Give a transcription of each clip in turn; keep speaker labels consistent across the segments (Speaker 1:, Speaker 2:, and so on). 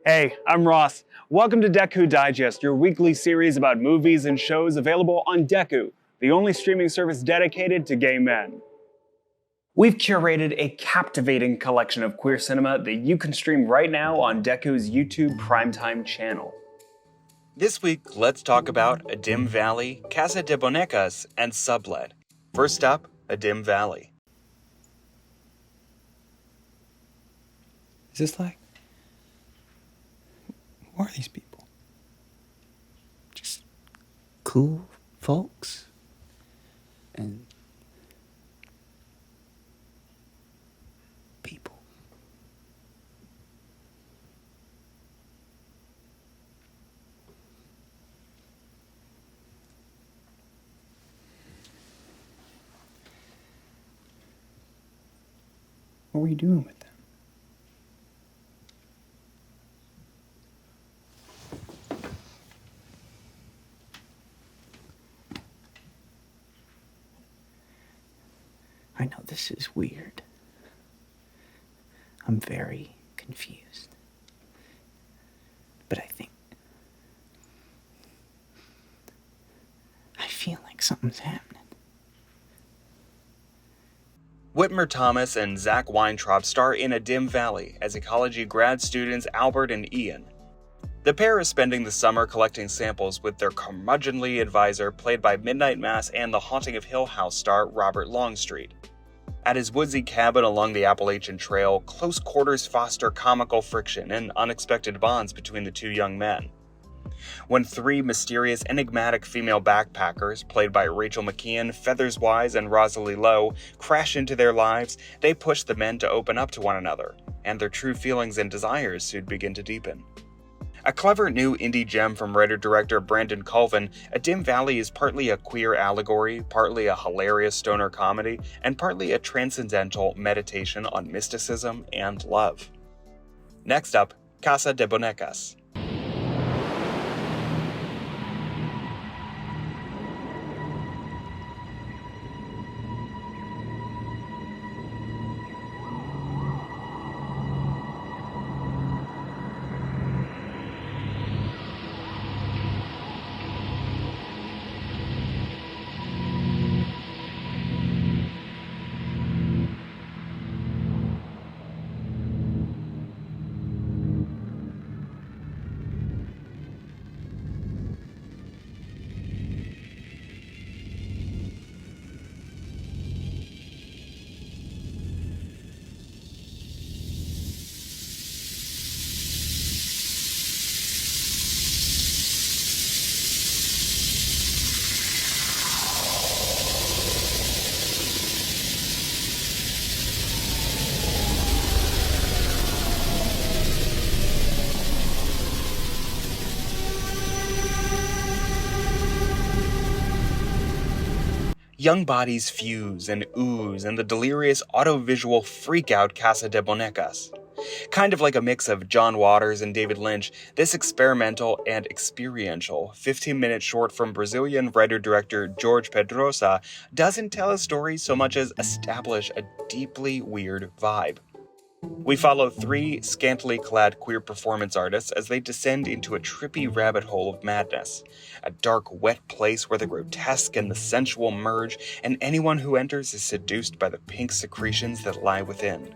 Speaker 1: Hey, I'm Ross. Welcome to Dekkoo Digest, your weekly series about movies and shows available on Dekkoo, the only streaming service dedicated to gay men. We've curated a captivating collection of queer cinema that you can stream right now on Dekkoo's YouTube Primetime channel.
Speaker 2: This week, let's talk about A Dim Valley, Casa De Bonecas, and Sublet. First up, A Dim Valley.
Speaker 3: Is this like... Who are these people? Just cool folks? And... people. What were you doing with them? I know this is weird. I'm very confused. But I feel like something's happening.
Speaker 2: Whitmer Thomas and Zach Weintraub star in A Dim Valley as ecology grad students Albert and Ian. The pair is spending the summer collecting samples with their curmudgeonly advisor, played by Midnight Mass and The Haunting of Hill House star Robert Longstreet. At his woodsy cabin along the Appalachian Trail, close quarters foster comical friction and unexpected bonds between the two young men. When three mysterious, enigmatic female backpackers, played by Rachel McKeon, Feathers Wise, and Rosalie Lowe, crash into their lives, they push the men to open up to one another, and their true feelings and desires soon begin to deepen. A clever new indie gem from writer-director Brandon Colvin, A Dim Valley is partly a queer allegory, partly a hilarious stoner comedy, and partly a transcendental meditation on mysticism and love. Next up, Casa de Bonecas. Young bodies fuse and ooze in the delirious auto-visual freak-out Casa de Bonecas. Kind of like a mix of John Waters and David Lynch, this experimental and experiential 15-minute short from Brazilian writer-director Jorge Pedrosa doesn't tell a story so much as establish a deeply weird vibe. We follow three scantily clad queer performance artists as they descend into a trippy rabbit hole of madness, a dark, wet place where the grotesque and the sensual merge, and anyone who enters is seduced by the pink secretions that lie within.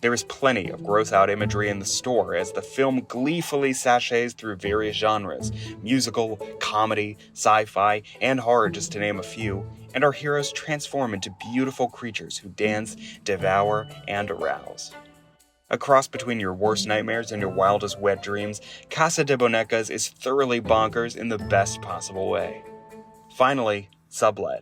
Speaker 2: There is plenty of gross-out imagery in the store as the film gleefully sachets through various genres, musical, comedy, sci-fi, and horror just to name a few, and our heroes transform into beautiful creatures who dance, devour, and arouse. A cross between your worst nightmares and your wildest wet dreams, Casa de Bonecas is thoroughly bonkers in the best possible way. Finally, Sublet.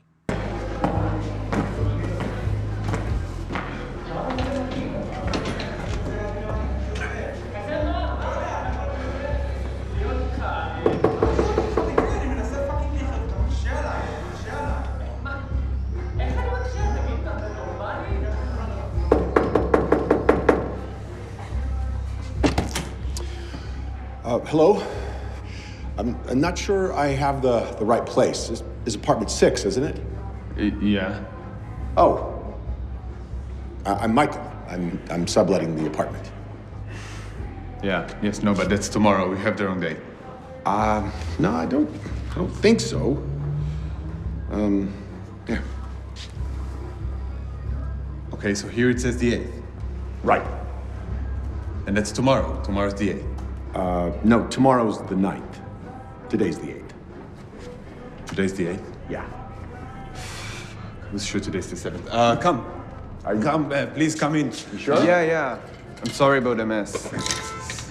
Speaker 4: Hello? I'm not sure I have the right place. This is apartment 6, isn't it?
Speaker 5: Yeah.
Speaker 4: Oh. I'm Michael. I'm subletting the apartment.
Speaker 5: Yes, no, but that's tomorrow. We have the wrong date.
Speaker 4: No, I don't think so. Yeah.
Speaker 5: Okay, so here it says the 8th.
Speaker 4: Right.
Speaker 5: And that's tomorrow. Tomorrow's the 8th.
Speaker 4: No, tomorrow's the 9th. Today's the 8th.
Speaker 5: Today's the 8th.
Speaker 4: Yeah.
Speaker 5: I was sure today's the 7th. Come. Come, please come in.
Speaker 4: You sure?
Speaker 5: Yeah. I'm sorry about the mess.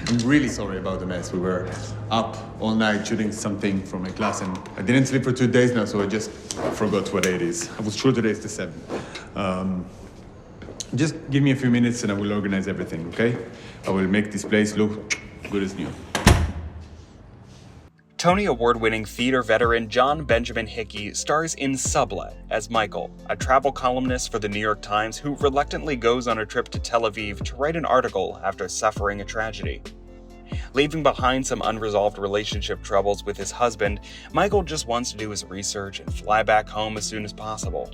Speaker 5: I'm really sorry about the mess. We were up all night shooting something for my class, and I didn't sleep for 2 days now, so I just forgot what date it is. I was sure today's the 7th. Just give me a few minutes and I will organize everything, okay? I will make this place look good as new.
Speaker 2: Tony Award-winning theater veteran John Benjamin Hickey stars in Sublet as Michael, a travel columnist for the New York Times who reluctantly goes on a trip to Tel Aviv to write an article after suffering a tragedy. Leaving behind some unresolved relationship troubles with his husband, Michael just wants to do his research and fly back home as soon as possible.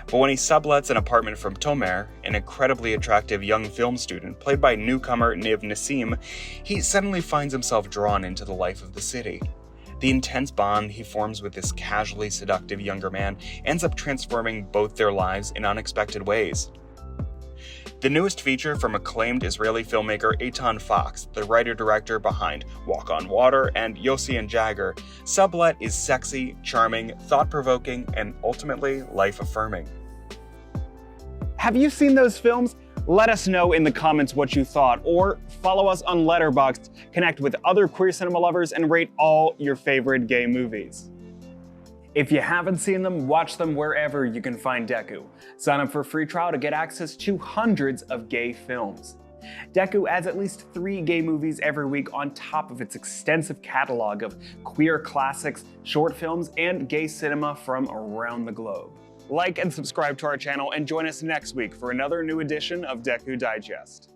Speaker 2: But when he sublets an apartment from Tomer, an incredibly attractive young film student played by newcomer Niv Nassim, he suddenly finds himself drawn into the life of the city. The intense bond he forms with this casually seductive younger man ends up transforming both their lives in unexpected ways. The newest feature from acclaimed Israeli filmmaker Eitan Fox, the writer-director behind Walk on Water and Yossi and Jagger, Sublet is sexy, charming, thought-provoking, and ultimately life-affirming.
Speaker 1: Have you seen those films? Let us know in the comments what you thought, or follow us on Letterboxd, connect with other queer cinema lovers, and rate all your favorite gay movies. If you haven't seen them, watch them wherever you can find Dekkoo. Sign up for a free trial to get access to hundreds of gay films. Dekkoo adds at least 3 gay movies every week on top of its extensive catalog of queer classics, short films, and gay cinema from around the globe. Like and subscribe to our channel and join us next week for another new edition of Dekkoo Digest.